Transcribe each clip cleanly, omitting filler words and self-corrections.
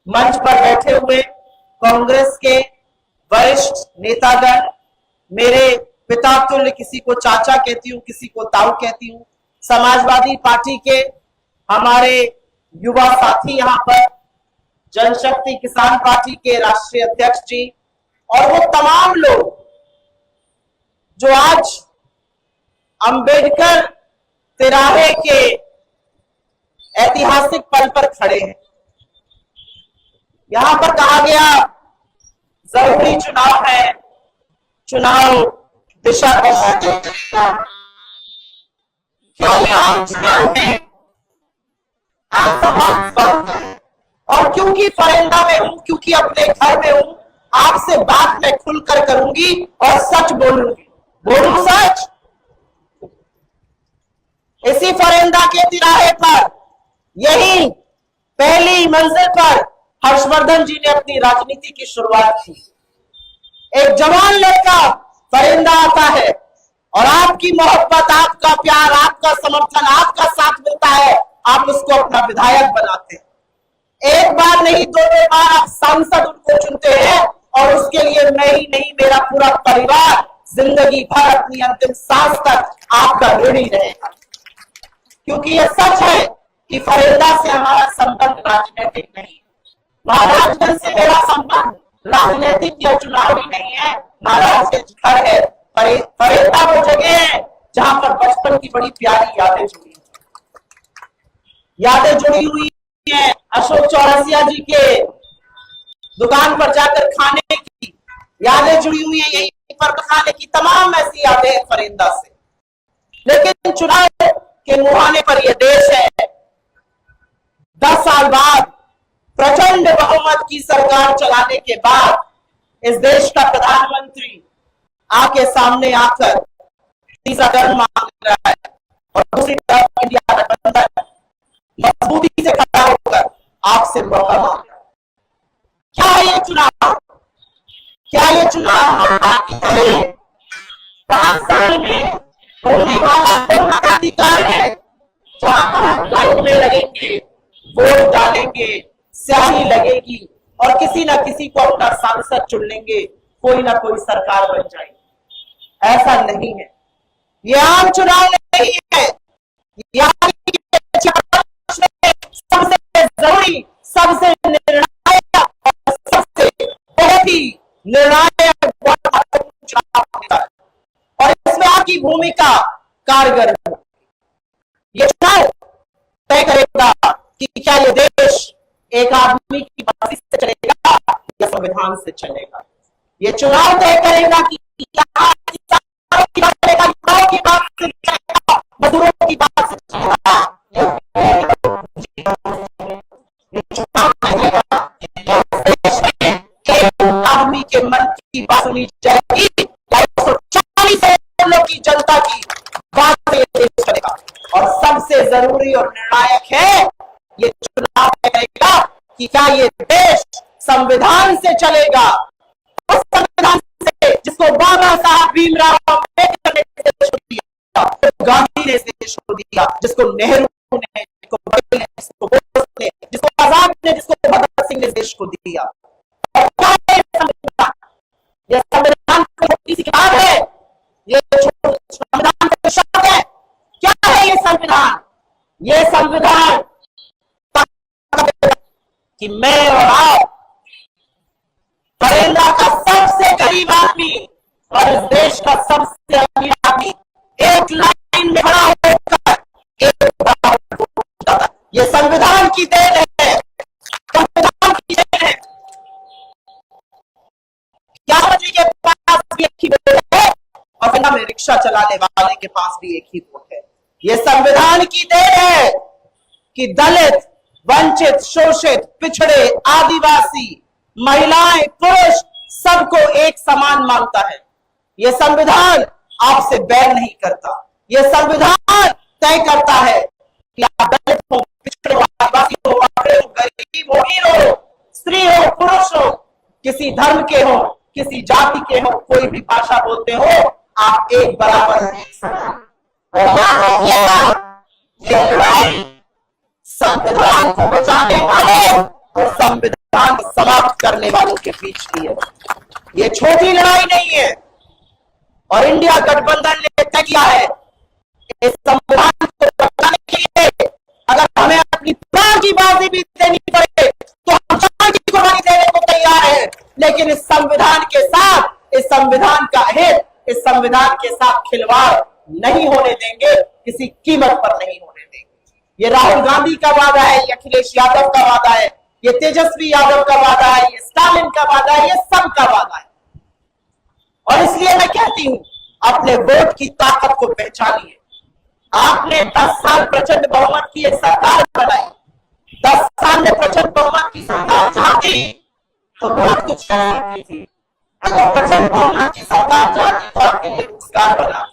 मंच पर बैठे हुए कांग्रेस के वरिष्ठ नेतागण, मेरे पिता तुल्य, किसी को चाचा कहती हूँ, किसी को ताऊ कहती हूँ, समाजवादी पार्टी के हमारे युवा साथी यहाँ पर, जनशक्ति किसान पार्टी के राष्ट्रीय अध्यक्ष जी, और वो तमाम लोग जो आज अंबेडकर तिराहे के ऐतिहासिक पल पर खड़े हैं। यहां पर कहा गया जरूरी चुनाव है, चुनाव दिशा और क्योंकि फरेंदा में हूं, क्योंकि अपने घर में हूं, आपसे बात मैं खुलकर करूंगी और सच बोलूंगी। बोलूं सच। इसी फरेंदा के तिराहे पर, यही पहली मंजिल पर हर्षवर्धन जी ने अपनी राजनीति की शुरुआत की। एक जवान लड़का फरेंदा आता है और आपकी मोहब्बत, आपका प्यार, आपका समर्थन, आपका साथ मिलता है, आप उसको अपना विधायक बनाते हैं। एक बार नहीं, दो बार आप सांसद उनको चुनते हैं और उसके लिए नहीं मेरा पूरा परिवार जिंदगी भर अपनी अंतिम सांस तक आपका ऋणी रहेगा। क्योंकि यह सच है कि फरेंदा से हमारा संबंध राजनीतिक नहीं, महाराजगंज से मेरा संबंध राजनीतिक या चुनावी नहीं है। महाराज के घर है फरेंदा, वो जगह है जहां पर बचपन की बड़ी प्यारी यादें जुड़ी हुई है। अशोक चौरसिया जी के दुकान पर जाकर खाने की यादें जुड़ी हुई है, यहीं पर खाने की तमाम ऐसी यादें हैं फरेंदा से। लेकिन चुनाव के मुहाने पर यह देश है, 10 साल बाद प्रचंड बहुमत की सरकार चलाने के बाद इस देश का प्रधानमंत्री आके सामने आकर तीसरा टर्म मांग रहा है और दूसरी तरफ इंडिया गठबंधन मजबूती से खड़ा होकर आपसे मौका मांग रहा है। क्या ये चुनाव, क्या ये चुनाव 5 साल में होने वाला अधिकार है जहां लाइन में लगेंगे, वोट डालेंगे, स्याही लगेगी और किसी ना किसी को अपना सांसद चुन लेंगे, कोई ना कोई सरकार बन जाएगी? ऐसा नहीं है। ये आम चुनाव नहीं है। सबसे जरूरी, सबसे निर्णायक और सबसे बहुत ही निर्णायक चुनाव होता है और इसमें आपकी भूमिका कारगर है। ये चुनाव तय करेगा कि क्या ये देश एक आदमी की मर्जी से चलेगा या संविधान से चलेगा। ये चुनाव तय करेगा कि क्या किसानों की बात चलेगा, युवाओं की बात से चलेगा, मजदूरों की बात से चलेगा। ये चुनाव करेगा आदमी के मन की बात सुनी जाएगी, 140 करोड़ की जनता की बात से देश चलेगा। और सबसे जरूरी और निर्णायक है, ये चुनाव करेगा कि क्या ये देश संविधान से चलेगा, उस संविधान से जिसको बाबा साहब भीमराव अम्बेडकर ने देश को दिया, गांधी ने देश को दिया, जिसको नेहरू ने, जिसको पटेल ने, जिसको बोस ने, जिसको आजाद ने, जिसको भगत सिंह ने देश को दिया। और क्या है संविधान? यह संविधान को छोटी सी किताब है, ये संविधान का शब्द है। क्या है ये संविधान? ये संविधान कि मैं और आप, फरेंदा का सबसे गरीब आदमी और इस देश का सबसे अमीर आदमी, एक लाइन में खड़ा होकर एक, ये संविधान की देन है, संविधान की देन है। क्या जी के पास भी एक ही वोट है और फिर में रिक्शा चलाने वाले के पास भी एक ही वोट है। ये संविधान की देन है कि दलित, वंचित, शोषित, पिछड़े, आदिवासी, महिलाएं, पुरुष सबको एक समान मानता है। यह संविधान आपसे बैर नहीं करता। यह संविधान तय करता है कि आप दलित हो, पिछड़े हो, आदिवासी हो, अबड़े हो, गरीब हो, हीरो हो, स्त्री हो, पुरुष हो, किसी धर्म के हो, किसी जाति के हो, कोई भी भाषा बोलते हो, आप एक बराबर हैं। संविधान को बचाने वाले और संविधान को समाप्त करने वालों के बीच भी है। ये छोटी लड़ाई नहीं है और इंडिया गठबंधन ने तय किया है इस संविधान को बचाने के लिए अगर हमें अपनी प्राण की बाजी भी देनी पड़े तो हम जान की कुर्बानी देने को तैयार है, लेकिन इस संविधान के साथ, इस संविधान का हित, इस संविधान के साथ खिलवाड़ नहीं होने देंगे, किसी कीमत पर नहीं होने देंगे। ये राहुल गांधी का वादा है, ये अखिलेश यादव का वादा है, ये तेजस्वी यादव का वादा है, ये स्टालिन का वादा है, ये सबका वादा है। और इसलिए मैं कहती हूं, अपने वोट की ताकत को पहचानिए। आपने 10 साल प्रचंड बहुमत की एक सरकार बनाई, 10 साल में प्रचंड बहुमत की सरकार चाहती तो बहुत कुछ कर सकती थी। अगर प्रचंड बहुमत की सरकार चाहती तो आपके लिए रोजगार बना,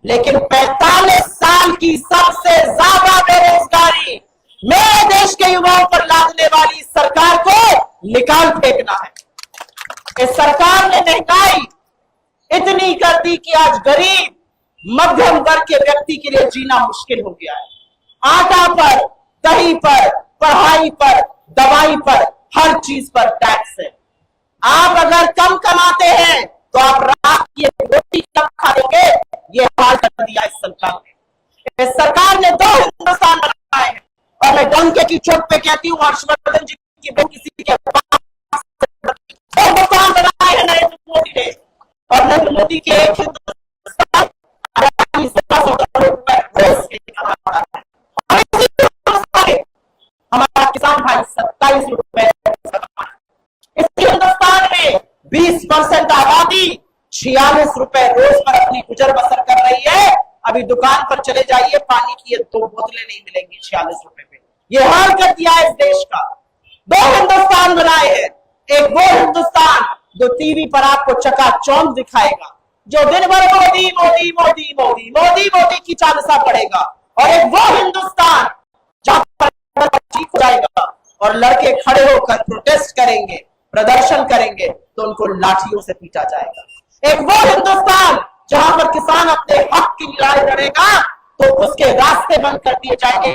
लेकिन 45 साल की सबसे ज्यादा बेरोजगारी मेरे देश के युवाओं पर लादने वाली सरकार को निकाल फेंकना है। इस सरकार ने महंगाई इतनी कर दी कि आज गरीब मध्यम वर्ग के व्यक्ति के लिए जीना मुश्किल हो गया है। आटा पर, दही पर, पढ़ाई पर, दवाई पर, हर चीज पर टैक्स है। आप अगर कम कमाते हैं तो आप रात की रोटी कम खाओगे, ये हाल कर दिया इस सरकार ने। इस सरकार ने 2 हिंदुस्तान बनाए हैं और मैं डंके की चोट पे कहती हूँ, हर्षवर्धन जी की किसी के हिंदुस्तान बनाए हैं नरेंद्र मोदी ने, और नरेंद्र मोदी के एक हिंदुस्तान हमारा किसान भाई 27 रुपए, इस हिंदुस्तान में 20% आबादी 46 रुपए रोज पर अपनी गुजर बसर कर रही है। अभी दुकान पर चले जाइए, पानी की 2 बोतलें नहीं मिलेंगी 46 रुपए में। ये हाल कर दिया है इस देश का। 2 हिंदुस्तान बनाए हैं, एक वो हिंदुस्तान जो टीवी पर आपको चकाचौंध दिखाएगा, जो दिन भर मोदी मोदी मोदी मोदी मोदी मोदी की चांदसा पड़ेगा, और एक वो हिंदुस्तान जहां पर ठीक हो जाएगा और लड़के खड़े होकर प्रोटेस्ट करेंगे, प्रदर्शन करेंगे तो उनको लाठियों से पीटा जाएगा। एक वो हिंदुस्तान जहां पर किसान अपने हक की लड़ाई लड़ेगा तो उसके रास्ते बंद कर दिए जाएंगे,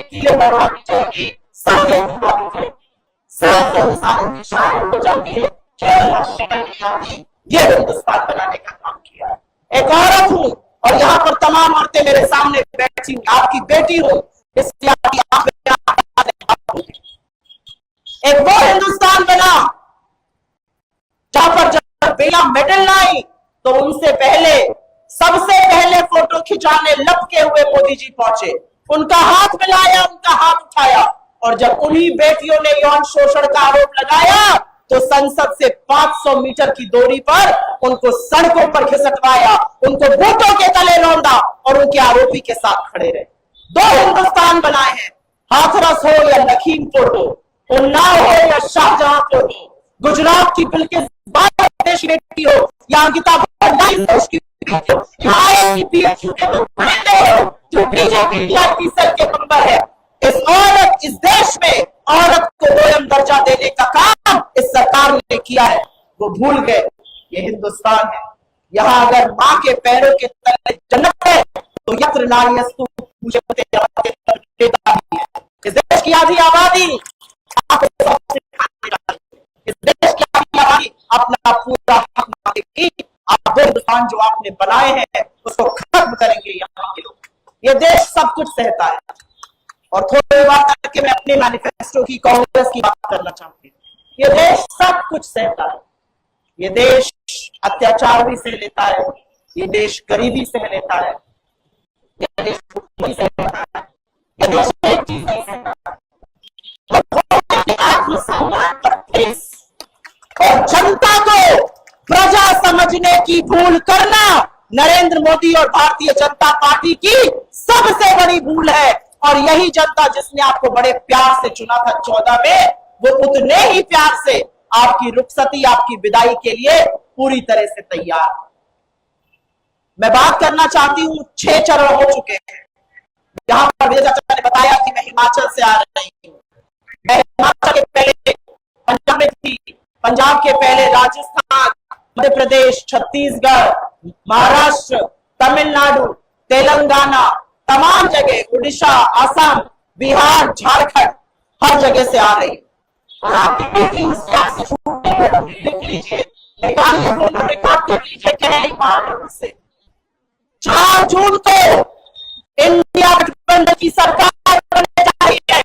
ये हिंदुस्तान बनाने का काम किया है। एक औरत हूं और यहाँ पर तमाम औरतें मेरे सामने बैठी, आपकी बेटी हूं, इसलिए एक वो हिंदुस्तान बना जहां पर जब बेटियां मेडल लाई तो उनसे पहले, सबसे पहले फोटो खिंचाने लपके हुए मोदी जी पहुंचे, उनका हाथ मिलाया, उनका हाथ उठाया, और जब उन्हीं बेटियों ने यौन शोषण का आरोप लगाया तो संसद से 500 मीटर की दूरी पर उनको सड़कों पर घिसटवाया, उनको बूटों के तले रौंदा और उनके आरोपी के साथ खड़े रहे। 2 हिंदुस्तान बनाए हैं, हाथरस हो या लखीमपुर हो, उन्नाव हो या शाहजहांपुर हो, गुजरात की बिल्किस देश की बेटी हो या अंकिता भंडारी देश की बेटी हो, जो बीजेपी के मेंबर है। इस औरत, इस देश में औरत को दोयम दर्जा देने का काम इस सरकार ने किया है, वो भूल गए ये हिंदुस्तान है। यहाँ अगर माँ के पैरों के तले जन्नत है तो यत्र नार्यस्तु पूज्यते देता भी है। इस देश की आधी आबादी इस देश की आधी आबादी अपना पूरा हक मांगेगी। आप वो हिंदुस्तान जो आपने बनाए हैं उसको खत्म करेंगे यहाँ के लोग। ये देश सब कुछ सहता है। और थोड़ी बात करके मैं अपने मैनिफेस्टो की, कांग्रेस की बात करना चाहती हूँ। ये देश सब कुछ सहता है, ये देश अत्याचार भी सह लेता है, ये देश गरीबी सह लेता है, ये देश सह लेता है, ये देश एक चीज नहीं सहता। और जनता को प्रजा समझने की भूल करना नरेंद्र मोदी और भारतीय जनता पार्टी की सबसे बड़ी भूल है। और यही जनता जिसने आपको बड़े प्यार से चुना था 14 में, वो उतने ही प्यार से आपकी रुखसती, आपकी विदाई के लिए पूरी तरह से तैयार। मैं बात करना चाहती हूं, 6 चरण हो चुके हैं। यहां पर मेरे चाचा ने बताया कि मैं हिमाचल से आ रही हूं। मैं हिमाचल के पहले पंजाब में थी, पंजाब के पहले राजस्थान, मध्य प्रदेश, छत्तीसगढ़, महाराष्ट्र, तमिलनाडु, तेलंगाना, तमाम जगह, उड़ीसा, असम, बिहार, झारखंड, हर जगह से आ रही। और आप देखेंगे इस से छूटने में लिख लीजिए, रिकॉर्ड कर लीजिए, कह नहीं पा रहे उससे। 4 जून को इंडिया गठबंधन की सरकार बनने चाहिए।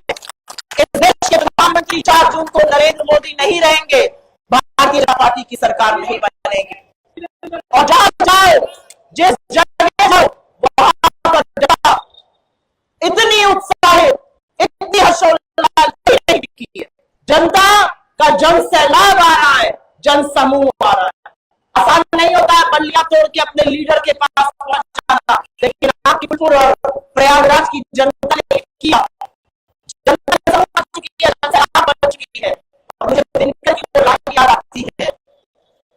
इस देश के प्रधानमंत्री 4 जून को नरेंद्र मोदी नहीं रहेंगे, भारतीय जनता पार्टी की सरकार नहीं बनेगी। और जहां जाओ, जिस जगह जाओ, वहां पर इतनी उत्साहित, इतनी हर्षोल्लास नहीं दिखी है। जनता का जन सैलाब आ रहा है, जन समूह आ रहा है। आसान नहीं होता है बल्लियां तोड़ के अपने लीडर के पास पहुंच जाना, लेकिन आपकी प्रयागराज की जनता ने किया, जनता समझ चुकी है, जनता बन चुकी है। और मुझे दिनकर की वो लाइन याद आती है,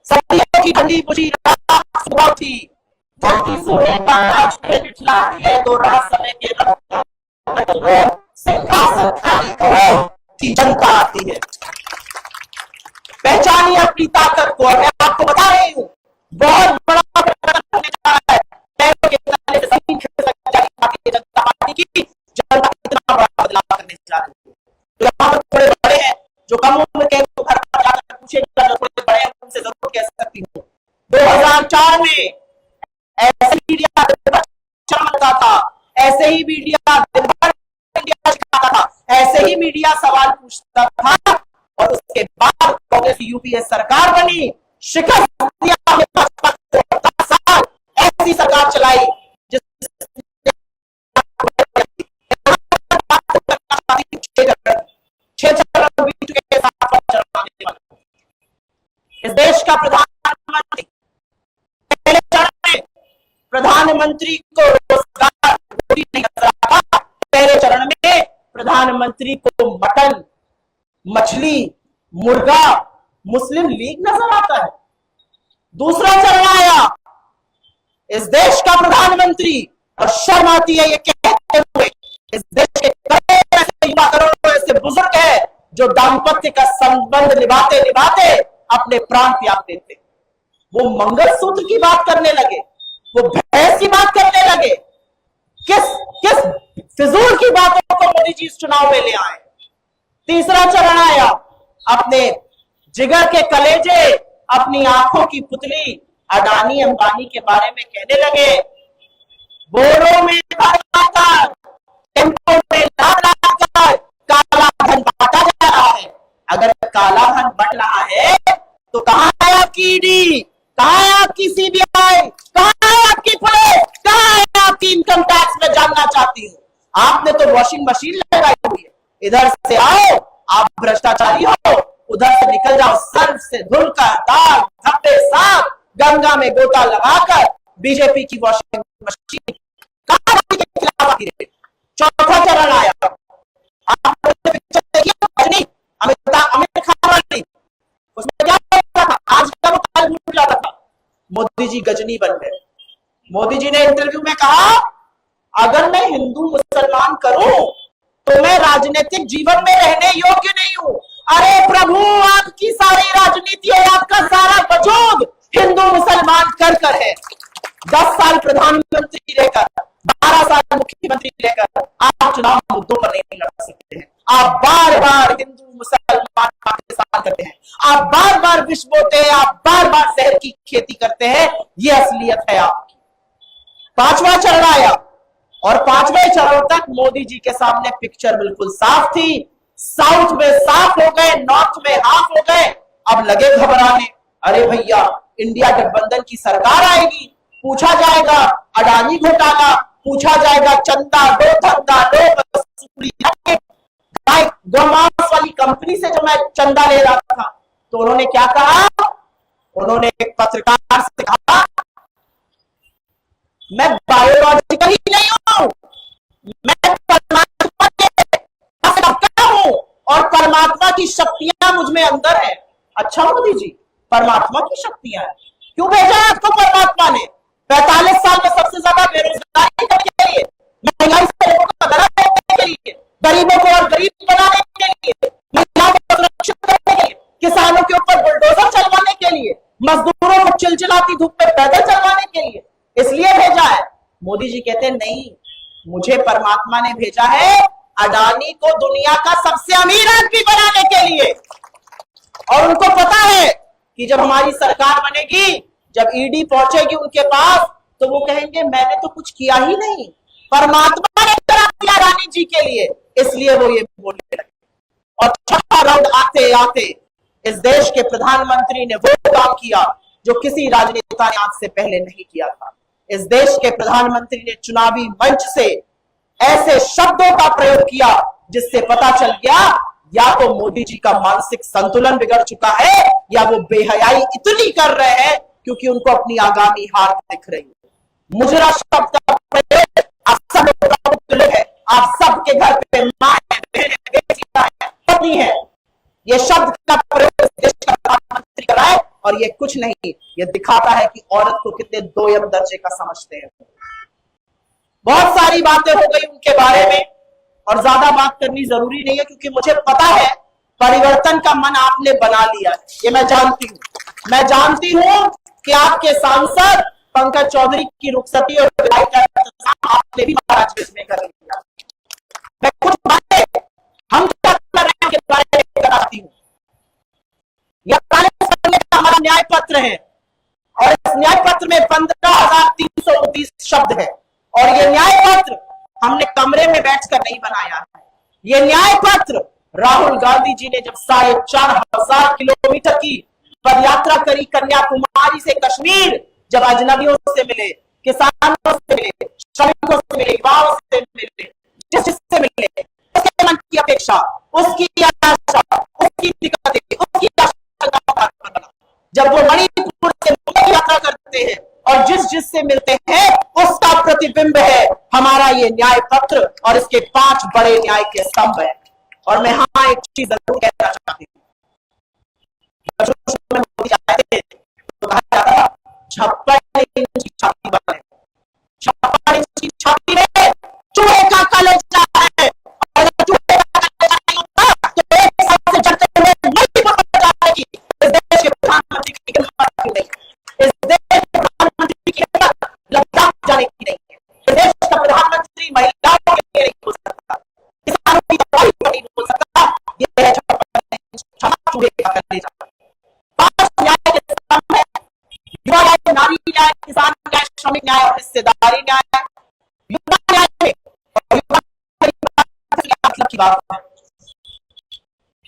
सर्दियों की ठंडी बुझी रात सुबह थी, धरती सोने का ताज पे बिछला है, तो रात समय के जनता आती है। पहचानिए अपनी ताकत को। मैं आपको बता रही हूं, बहुत बड़ा होने जा रहा है। पैरों के तले से जमीन खिसक जाएगी भारतीय जनता पार्टी की। जनता कितना बड़ा बदलाव करने जा रही है। तो यहाँ पर थोड़े बड़े हैं, जो कम उम्र के घर पर जाकर पूछेगा, जो थोड़े बड़े हैं उनसे जरूर कह सकती हूँ। 2004 में ऐसे मीडिया चमकता था, ऐसे ही मीडिया दिन भर इंडिया सिखाता था, ऐसे ही मीडिया सवाल पूछता था, और उसके बाद कांग्रेस की यूपीए सरकार बनी, शिकस्त दिया, 10 साल ऐसी सरकार चलाई इस देश का प्रधानमंत्री पहले चरण में प्रधानमंत्री को रोजगार नहीं नजर आता। पहले चरण में प्रधानमंत्री को मटन, मछली, मुर्गा, मुस्लिम लीग नजर आता है। दूसरा चरण आया, इस देश का प्रधानमंत्री, और शर्म आती है ये कहते हुए, इस देश के करोड़ों ऐसे युवा, करोड़ों ऐसे बुजुर्ग है जो दाम्पत्य का संबंध निभाते निभाते अपने प्राण त्याग देते। वो मंगलसूत्र की बात करने लगे, वो भैंस की बात करने लगे। किस फिजूल की बातों को मोदी जी इस चुनाव में ले आए। तीसरा चरण आया, अपने जिगर के कलेजे, अपनी आंखों की पुतली अडानी अंबानी के बारे में कहने लगे। बोरों में टेम्पो में लाकर काला धन बांटा जा रहा है। अगर काला धन बट रहा है तो कहां है आपकी ईडी, कहां है आपकी सीबीआई, कहां है आपकी पुलिस, कहां है आपकी इनकम टैक्स? में जानना चाहती हूं। आपने तो वॉशिंग मशीन लगाई हुई है, इधर से आओ आप भ्रष्टाचारी हो, उधर से निकल जाओ सर्फ से धुलकर, दाग धब्बे साफ, गंगा में गोता लगाकर बीजेपी की वॉशिंग मशीन के खिलाफ आती है। चौथा चरण आया, आपने पिक्चर देखी नहीं, अमित खान वाली, उसमें क्या होता था, आज का वो काल भूल जाता था। मोदी जी गजनी बन गए। मोदी जी ने इंटरव्यू में कहा, अगर मैं हिंदू मुसलमान करूं तो मैं राजनीतिक जीवन में रहने योग्य नहीं हूं। अरे प्रभु, आपकी सारी राजनीति और आपका सारा वजूद हिंदू मुसलमान कर है। 10 साल प्रधानमंत्री रहकर, 12 साल मुख्यमंत्री रहकर आप चुनाव मुद्दों पर नहीं लड़ सकते हैं। आप बार बार हिंदू मुसलमान पाकिस्तान करते हैं, आप बार बार विष बोते हैं, आप बार बार जहर की खेती करते हैं। ये असलियत है आपकी। 5वां चरण आया, और 5वें चरण तक मोदी जी के सामने पिक्चर बिल्कुल साफ थी। साउथ में साफ हो गए, नॉर्थ में हाफ हो गए। अब लगे घबराने, अरे भैया इंडिया गठबंधन की सरकार आएगी, पूछा जाएगा अडानी घोटाला, पूछा जाएगा चंदा दो धंधा दो वसूली, गोमांस वाली कंपनी से जो मैं चंदा ले रहा था। तो उन्होंने क्या कहा, उन्होंने एक पत्रकार से कहा, मैं बायोलॉजिकल ही नहीं हूं, मैं परमात्मा के हूं और परमात्मा की शक्तियां मुझ में अंदर है। अच्छा मोदी जी, परमात्मा की शक्तियां हैं, क्यों भेजा है आपको परमात्मा ने? 45 साल में सबसे ज्यादा बेरोजगारी करने के लिए, महंगाई से लोगों को बदला देने के लिए, गरीबों को और गरीब बनाने के लिए, महिलाओं को सुरक्षित करने के लिए, किसानों के ऊपर बुलडोजर चलवाने के लिए, मजदूरों को चिलचिलाती धूप में पैदल चलवाने के लिए, इसलिए भेजा है। मोदी जी कहते हैं नहीं, मुझे परमात्मा ने भेजा है अडानी को दुनिया का सबसे अमीर आदमी बनाने के लिए। और उनको पता है कि जब हमारी सरकार बनेगी, जब ईडी पहुंचेगी उनके पास, तो वो कहेंगे मैंने तो कुछ किया ही नहीं, परमात्मा ने करा दिया अडानी जी के लिए, इसलिए वो ये बोलने लगे। और छठा राउंड आते आते इस देश के प्रधानमंत्री ने वो काम किया जो किसी राजनेता ने आज से पहले नहीं किया था। इस देश के प्रधानमंत्री ने चुनावी मंच से ऐसे शब्दों का प्रयोग किया जिससे पता चल गया या तो मोदी जी का मानसिक संतुलन बिगड़ चुका है, या वो बेहयाई इतनी कर रहे हैं क्योंकि उनको अपनी आगामी हार दिख रही है। मुजरा शब्द का प्रयोग आप सब लोग है, आप सबके घर पे मां है, बहन है, बेटियां है, पत्नी है। ये शब्द का प्रयोग देश का प्रधानमंत्री कर रहा है, और ये कुछ नहीं, ये दिखाता है कि औरत को कितने दोयम दर्जे का समझते हैं। बहुत सारी बातें हो गई उनके बारे में, और ज्यादा बात करनी जरूरी नहीं है, क्योंकि मुझे पता है परिवर्तन का मन आपने बना लिया है, ये मैं जानती हूं। मैं जानती हूं कि आपके सांसद पंकज चौधरी की रुखसती और विदाई का इंतजाम आपने भी महाराजगंज में कर लिया। मैं कुछ बातें हम क्या कर रहे हैं के बारे में बताती हूं। यह हमारा न्याय पत्र है, और इस न्याय पत्र में 15,329 शब्द है, और ये न्याय पत्र हमने कमरे में बैठकर नहीं बनाया है। ये न्याय पत्र राहुल गांधी जी ने जब 4,500 किलोमीटर की पदयात्रा करी, कन्याकुमारी से कश्मीर, जब अजनबियों से मिले, किसानों से मिले, श्रमिकों से मिले, युवाओं से मिले, जिससे मिले, उसके मन की अपेक्षा, उसकी आशा, उसकी दिक्कतें, उसकी आशंका, जब वो मणिपुर से यात्रा करते हैं और जिससे मिलते हैं उसका प्रतिबिंब है हमारा ये न्याय पत्र, और इसके 5 बड़े न्याय के स्तंभ है। और मैं हाँ एक चीज जरूर कहना चाहती हूँ, तो कहा जाता था 56 इंच की छाती बने, 56 इंच की छाती में चूहे का कलेजा है, और चूहे का कलेजा नहीं होता तो एक साथ से जड़ते हुए मणिपुर में जाएगी। इस देश के प्रधानमंत्री की हिम्मत क्यों नहीं? इस देश के प्रधानमंत्री की हिम्मत लद्दाख जाने की नहीं है। इस देश का प्रधानमंत्री महिलाओं के लिए नहीं हो सकता, किसानों की दवाई पर नहीं हो सकता। ये है चूहे का कलेजा। 5 न्याय के स्तंभ है, युवा न्याय, नारी न्याय, किसान न्याय, श्रमिक न्याय और हिस्सेदारी न्याय। युवा न्याय में और युवा मतलब की बात है,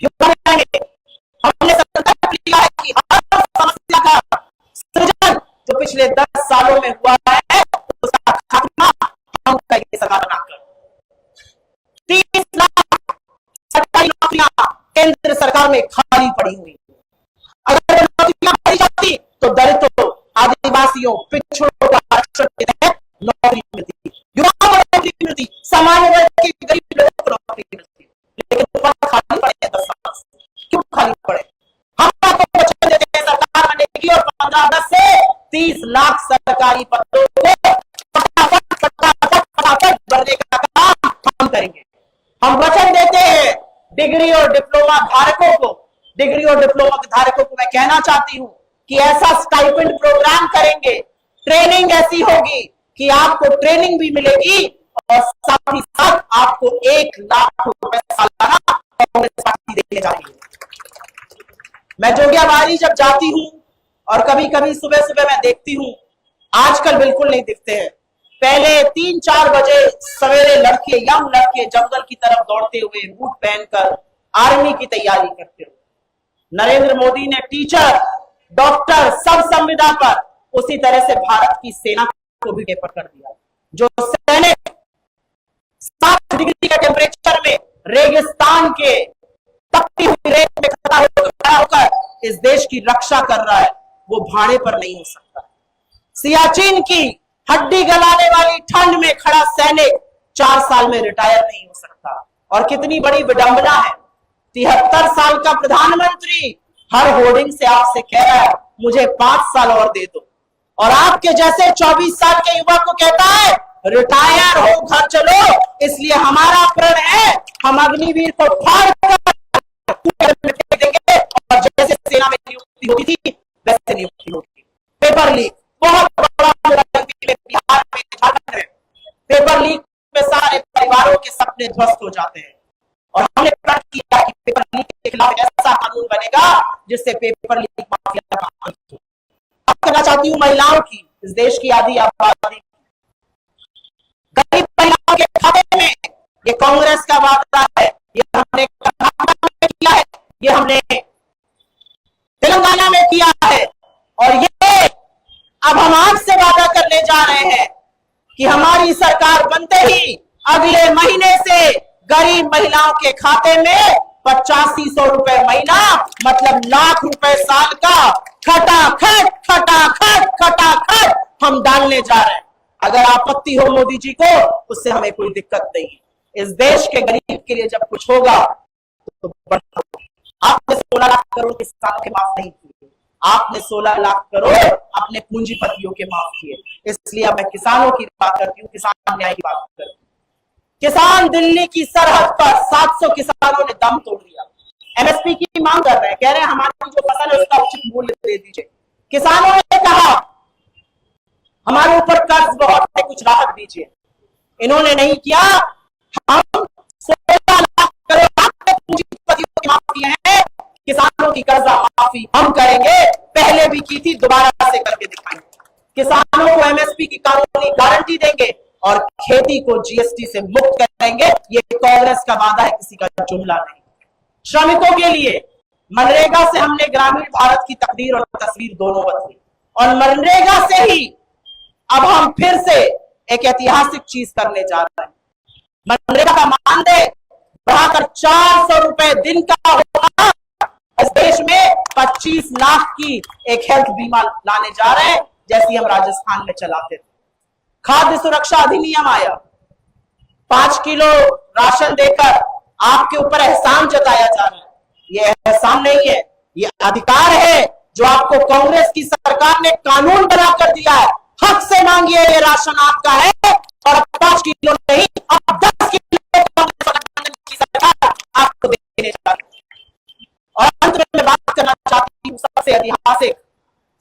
युवा न्याय में हमने संकल्प लिया है कि हर समस्या का सृजन जो पिछले 10 सालों में हुआ है उसका खात्मा हम करेंगे सरकार बनाकर। 30 लाख सरकारी नौकरियां केंद्र सरकार में खाली पड़ी हुई, अगर नौकरियां भरी जाती तो दलितों, आदिवासियों, पिछड़ों को आरक्षण के तहत नौकरी मिलती, युवाओं को नौकरी मिलती, सामान्य वर्ग के गरीब लोगों को नौकरी मिलती। लेकिन पद खाली पड़े 10 साल से, क्यों खाली पड़े? हम आपको वचन देते हैं सरकार बनेगी और 15 अगस्त से 30 लाख सरकारी पदों को फटाफट भरने का काम हम करेंगे। हम वचन देते हैं डिग्री और डिप्लोमा धारकों को, डिग्री और डिप्लोमा धारकों को मैं कहना चाहती हूं कि ऐसा स्टाइपेंड प्रोग्राम करेंगे, ट्रेनिंग ऐसी होगी कि आपको ट्रेनिंग भी मिलेगी और साथ ही साथ आपको 1 लाख रुपए सालाना कांग्रेस पार्टी देने जा रही है। मैं जोगियाबारी जब जाती हूं और कभी कभी सुबह सुबह मैं देखती हूं, आजकल बिल्कुल नहीं दिखते हैं, पहले 3-4 बजे सवेरे लड़के, यंग लड़के जंगल की तरफ दौड़ते हुए बूट पहनकर आर्मी की तैयारी करते हुए। नरेंद्र मोदी ने टीचर, डॉक्टर सब संविदा पर उसी तरह से भारत की सेना को भी पेपर कर दिया, जो सैनिक 7 डिग्री के टेम्परेचर में रेगिस्तान के तपती हुई रेत में खड़ा होकर इस देश की रक्षा कर रहा है, वो भाड़े पर नहीं हो सकता। सियाचिन की हड्डी गलाने वाली ठंड में खड़ा सैनिक 4 साल में रिटायर नहीं हो सकता। और कितनी बड़ी विडंबना है, 73 साल का प्रधानमंत्री हर होर्डिंग से आपसे कह रहा है मुझे 5 साल और दे दो, और आपके जैसे 24 साल के युवा को कहता है रिटायर हो, घर चलो। इसलिए हमारा प्रण है हम अग्निवीर को फाड़ कर देंगे, और जैसे सेना में नियुक्ति होती थी वैसे नियुक्ति होगी। पेपर लीक बहुत बड़ा बिहार में, झारखंड में पेपर लीक में सारे परिवारों के सपने ध्वस्त हो जाते हैं। और हमने प्रण किया कि पेपर लीक के खिलाफ ऐसा कानून बनेगा जिससे पेपर लीक माफिया का अंत हो। अब कहना चाहती हूं महिलाओं की, इस देश की आधी आबादी, गरीब महिलाओं के खाते में ये कांग्रेस का वादा है, ये हमने कर्नाटक में किया है, ये हमने तेलंगाना में किया है, और ये अब हम आपसे वादा करने जा रहे हैं कि हमारी सरकार बनते ही अगले महीने से गरीब महिलाओं के खाते में 8500 रुपए महीना, मतलब लाख रुपए साल का खटाखट खटाखट खटाखट हम डालने जा रहे हैं। अगर आपत्ति हो मोदी जी को, उससे हमें कोई दिक्कत नहीं है। इस देश के गरीब के लिए जब कुछ होगा तो आपने 16 लाख करोड़ किसानों के माफ नहीं किए, आपने 16 लाख करोड़ अपने पूंजीपतियों के माफ किए। इसलिए मैं किसानों की बात करती हूँ, किसान न्याय की बात करती हूँ। किसान दिल्ली की सरहद पर 700 किसानों ने दम तोड़ दिया, एमएसपी की मांग कर रहे हैं, कह रहे हैं हमारी जो फसल है उसका उचित मूल्य दे दीजिए। किसानों ने कहा हमारे ऊपर कर्ज बहुत है, कुछ राहत दीजिए। इन्होंने नहीं किया। हम 16 लाख करोड़ अपने पूंजीपतियों के माफ किए हैं, किसानों की कर्जा माफी हम करेंगे, पहले भी की थी, दोबारा से करके दिखाएंगे। किसानों को एमएसपी की कानूनी गारंटी देंगे और खेती को जीएसटी से मुक्त करेंगे। ये कांग्रेस का वादा है, किसी का जुमला नहीं। श्रमिकों के लिए मनरेगा से हमने ग्रामीण भारत की तकदीर और तस्वीर दोनों बदली, और मनरेगा से ही अब हम फिर से एक ऐतिहासिक चीज करने जा रहे हैं। मनरेगा का मानदेय बढ़ाकर 400 रुपए दिन का होगा। इस देश में 25 लाख की एक हेल्थ बीमा लाने जा रहे हैं, जैसी हम राजस्थान में चलाते थे। खाद्य सुरक्षा अधिनियम आया, 5 किलो राशन देकर आपके ऊपर एहसान जताया जा रहा है। ये एहसान नहीं है, ये अधिकार है जो आपको कांग्रेस की सरकार ने कानून बनाकर दिया है। हक से मांगिए, ये राशन आपका है, और 5 किलो नहीं, अब 10 किलो की सरकार आपको देने जा रही है। और अंत में मैं बात करना चाहती हूँ सबसे ऐतिहासिक,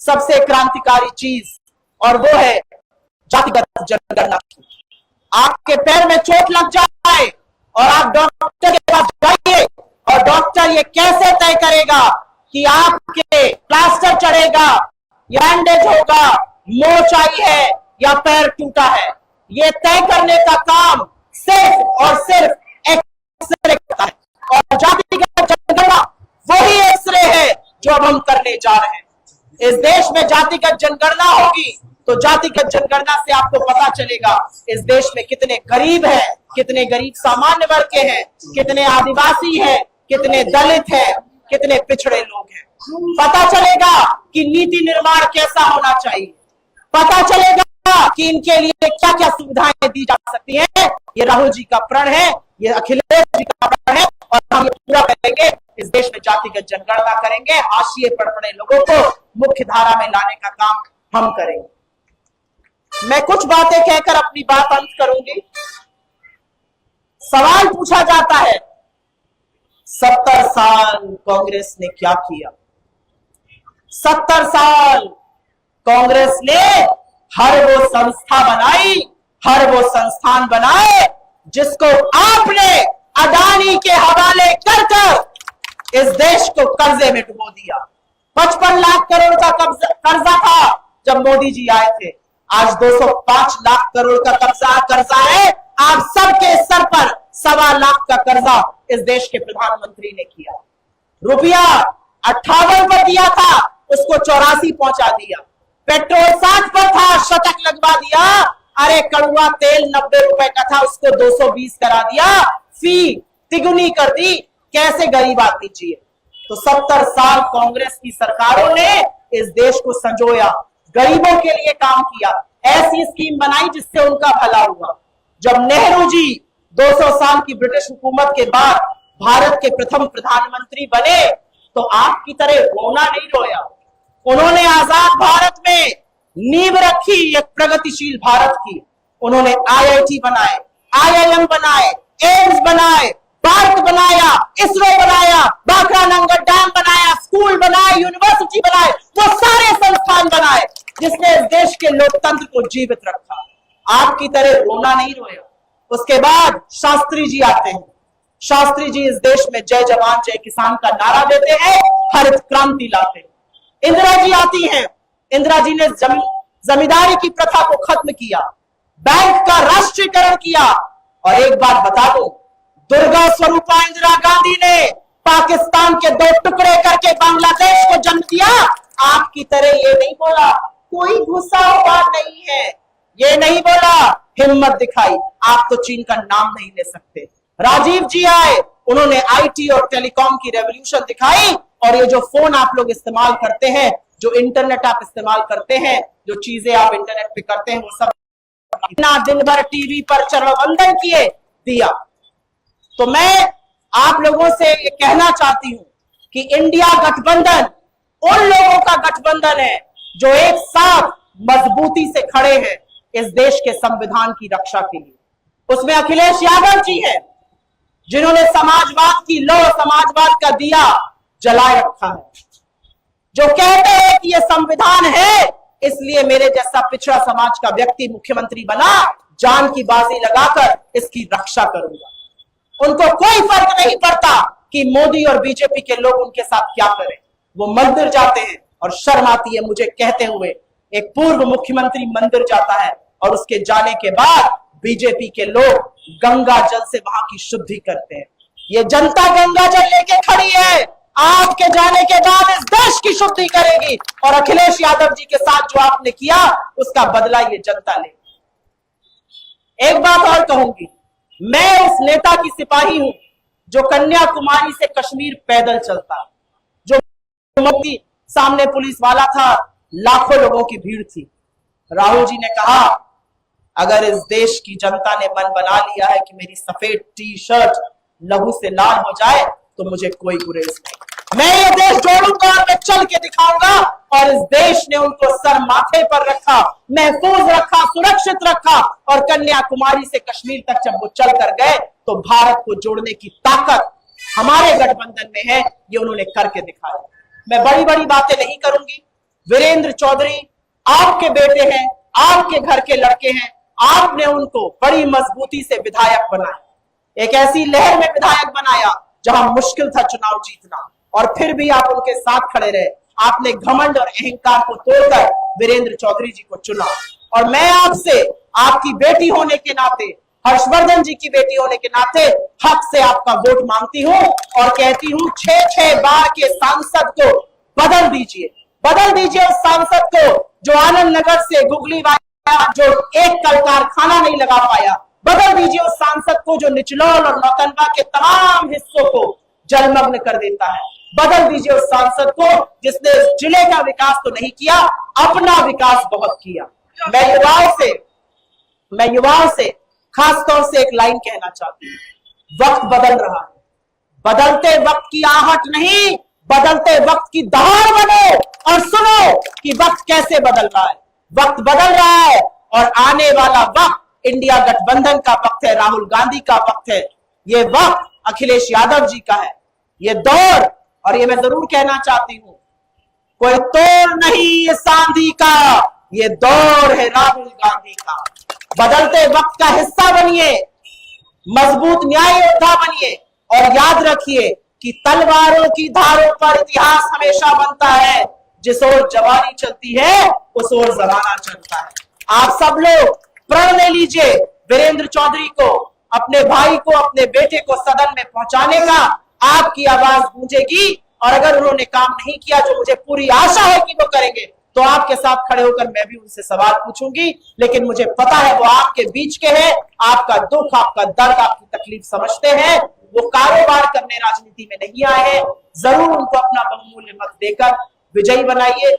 सबसे क्रांतिकारी चीज, और वो है जातिगत जनगणना। आपके पैर में चोट लग जाए और आप डॉक्टर के पास जाइए, और डॉक्टर ये कैसे तय करेगा कि आपके प्लास्टर चढ़ेगा या बैंडेज होगा, मोच आई है या पैर टूटा है, ये तय करने का काम सिर्फ और सिर्फ एक्सरे करता है। और जातिगत जनगणना वही एक्सरे है जो अब हम करने जा रहे हैं। इस देश में जातिगत जनगणना होगी तो जातिगत जनगणना से आपको पता चलेगा इस देश में कितने गरीब हैं, कितने गरीब सामान्य वर्ग के हैं, कितने आदिवासी हैं, कितने दलित हैं, कितने पिछड़े लोग हैं। पता चलेगा कि नीति निर्माण कैसा होना चाहिए, पता चलेगा कि इनके लिए क्या क्या सुविधाएं दी जा सकती हैं। ये राहुल जी का प्रण है, ये अखिलेश जी का प्रण है, और हम ये पूरा करेंगे। इस देश में जातिगत जनगणना करेंगे, हाशिए पर पड़े लोगों को मुख्य धारा में लाने का काम हम करेंगे। मैं कुछ बातें कहकर अपनी बात अंत करूंगी। सवाल पूछा जाता है 70 साल कांग्रेस ने क्या किया। 70 साल कांग्रेस ने हर वो संस्था बनाई, हर वो संस्थान बनाए जिसको आपने अडानी के हवाले कर कर इस देश को कर्जे में डुबो दिया। 55 लाख करोड़ का कर्जा था जब मोदी जी आए थे, आज 205 लाख करोड़ का कर्जा है आप सबके सर पर। 1.25 लाख का कर्जा इस देश के प्रधानमंत्री ने किया। रुपया 58 पर दिया था, उसको 84 पहुंचा दिया। पेट्रोल 60 पर था, शतक लगवा दिया। अरे कड़ुआ तेल 90 रुपए का था, उसको 220 करा दिया, फी तिगुनी कर दी। कैसे गरीब आदमी चाहिए। तो 70 साल कांग्रेस की सरकारों ने इस देश को संजोया, गरीबों के लिए काम किया, ऐसी स्कीम बनाई जिससे उनका भला हुआ। जब नेहरू जी 200 साल की ब्रिटिश हुकूमत के बाद भारत के प्रथम प्रधानमंत्री बने तो आपकी तरह रोना नहीं रोया। उन्होंने आजाद भारत में नींव रखी एक प्रगतिशील भारत की। उन्होंने आईआईटी बनाए, आईआईएम बनाए, एम्स बनाए, पार्क बनाया, इसरो बनाया, बाखरा नंगर डैम बनाया, स्कूल बनाए, यूनिवर्सिटी बनाए, वो सारे संस्थान बनाए जिसने इस देश के लोकतंत्र को जीवित रखा। आपकी तरह रोना नहीं रोया। उसके बाद शास्त्री जी आते हैं। शास्त्री जी इस देश में जय जवान जय किसान का नारा देते हैं, हरित क्रांति लाते हैं। इंदिरा जी आती हैं। इंदिरा जी ने जमींदारी की प्रथा को खत्म किया, बैंक का राष्ट्रीयकरण किया। और एक बात बता दो, दुर्गा स्वरूपा इंदिरा गांधी ने पाकिस्तान के 2 टुकड़े करके बांग्लादेश को जन्म दिया। आपकी तरह ये नहीं बोला कोई घुसा हुआ नहीं है, ये नहीं बोला, हिम्मत दिखाई। आप तो चीन का नाम नहीं ले सकते। राजीव जी आए, उन्होंने आईटी और टेलीकॉम की रेवोल्यूशन दिखाई। और ये जो फोन आप लोग इस्तेमाल करते हैं, जो इंटरनेट आप इस्तेमाल करते हैं, जो चीजें आप इंटरनेट पे करते हैं, वो सब इतना दिन भर टीवी पर चरणवंदन किए दिया। तो मैं आप लोगों से ये कहना चाहती हूं कि इंडिया गठबंधन उन लोगों का गठबंधन है जो एक साथ मजबूती से खड़े हैं इस देश के संविधान की रक्षा के लिए। उसमें अखिलेश यादव जी हैं, जिन्होंने समाजवाद की लौ, समाजवाद का दिया जलाए रखा है, जो कहते हैं कि यह संविधान है इसलिए मेरे जैसा पिछड़ा समाज का व्यक्ति मुख्यमंत्री बना, जान की बाजी लगाकर इसकी रक्षा करूंगा। उनको कोई फर्क नहीं पड़ता कि मोदी और बीजेपी के लोग उनके साथ क्या करें। वो मंदिर जाते हैं और शर्म आती है मुझे कहते हुए, एक पूर्व मुख्यमंत्री मंदिर जाता है और उसके जाने के बाद बीजेपी के लोग गंगा जल से वहां की शुद्धि करते हैं। ये जनता गंगा जल लेके खड़ी है, आपके जाने के बाद इस देश की शुद्धि करेगी। और अखिलेश यादव जी के साथ जो आपने किया उसका बदला ये जनता लेगी। एक बात और कहूंगी, मैं उस नेता की सिपाही हूं जो कन्याकुमारी से कश्मीर पैदल चलता, जो मोदी सामने पुलिस वाला था, लाखों लोगों की भीड़ थी। राहुल जी ने कहा अगर इस देश की जनता ने मन बना लिया है कि मेरी सफेद टी शर्ट लहू से लाल हो जाए तो मुझे कोई गुरेज नहीं, मैं ये देश जोड़ूंगा और मैं चल के दिखाऊंगा। और इस देश ने उनको सर माथे पर रखा, महफूज रखा, सुरक्षित रखा। और कन्याकुमारी से कश्मीर तक जब वो चल कर गए तो भारत को जोड़ने की ताकत हमारे गठबंधन में है, ये उन्होंने करके दिखाया। मैं बड़ी बड़ी बातें नहीं करूंगी। वीरेंद्र चौधरी आपके बेटे हैं, आपके घर के लड़के हैं, आपने उनको बड़ी मजबूती से विधायक बनाया, एक ऐसी लहर में विधायक बनाया जहां मुश्किल था चुनाव जीतना, और फिर भी आप उनके साथ खड़े रहे। आपने घमंड और अहंकार को तोड़कर वीरेंद्र चौधरी जी को चुना। और मैं आपसे, आपकी बेटी होने के नाते, हर्षवर्धन जी की बेटी होने के नाते हक से आपका वोट मांगती हूं और कहती हूं 6-6 बार के सांसद को बदल दीजिए, बदल दीजिए उस सांसद को जो आनंद नगर से गुगली वाया, जो एक कल कारखाना नहीं लगा पाया। बदल दीजिए उस सांसद को जो निचलौल और नौतनवा के तमाम हिस्सों को जलमग्न कर देता है। बदल दीजिए उस सांसद को जिसने जिले का विकास तो नहीं किया, अपना विकास बहुत किया। मैं युवाओं से खासतौर से एक लाइन कहना चाहती हूं, वक्त बदल रहा है, बदलते वक्त की आहट नहीं, बदलते वक्त की दहाड़ बनो और सुनो कि वक्त कैसे बदल रहा है। वक्त बदल रहा है और आने वाला वक्त इंडिया गठबंधन का वक्त है, राहुल गांधी का वक्त है, ये वक्त अखिलेश यादव जी का है, ये दौर। और ये मैं जरूर कहना चाहती हूं, कोई तोड़ नहीं इस आंधी का, ये दौर है राहुल गांधी का। बदलते वक्त का हिस्सा बनिए, मजबूत न्याय योद्धा बनिए और याद रखिए कि तलवारों की धारों पर इतिहास हमेशा बनता है, जिस ओर जवानी चलती है उस ओर जमाना चलता है। आप सब लोग प्रण ले लीजिए वीरेंद्र चौधरी को, अपने भाई को, अपने बेटे को सदन में पहुंचाने का। आपकी आवाज गूंजेगी और अगर उन्होंने काम नहीं किया, जो मुझे पूरी आशा है कि वो करेंगे, तो आपके साथ खड़े होकर मैं भी उनसे सवाल पूछूंगी। लेकिन मुझे पता है वो आपके बीच के हैं, आपका दुख, आपका दर्द, आपकी तकलीफ समझते हैं। वो कारोबार करने राजनीति में नहीं आए हैं। जरूर उनको अपना बहुमूल्य मत देकर विजयी बनाइए।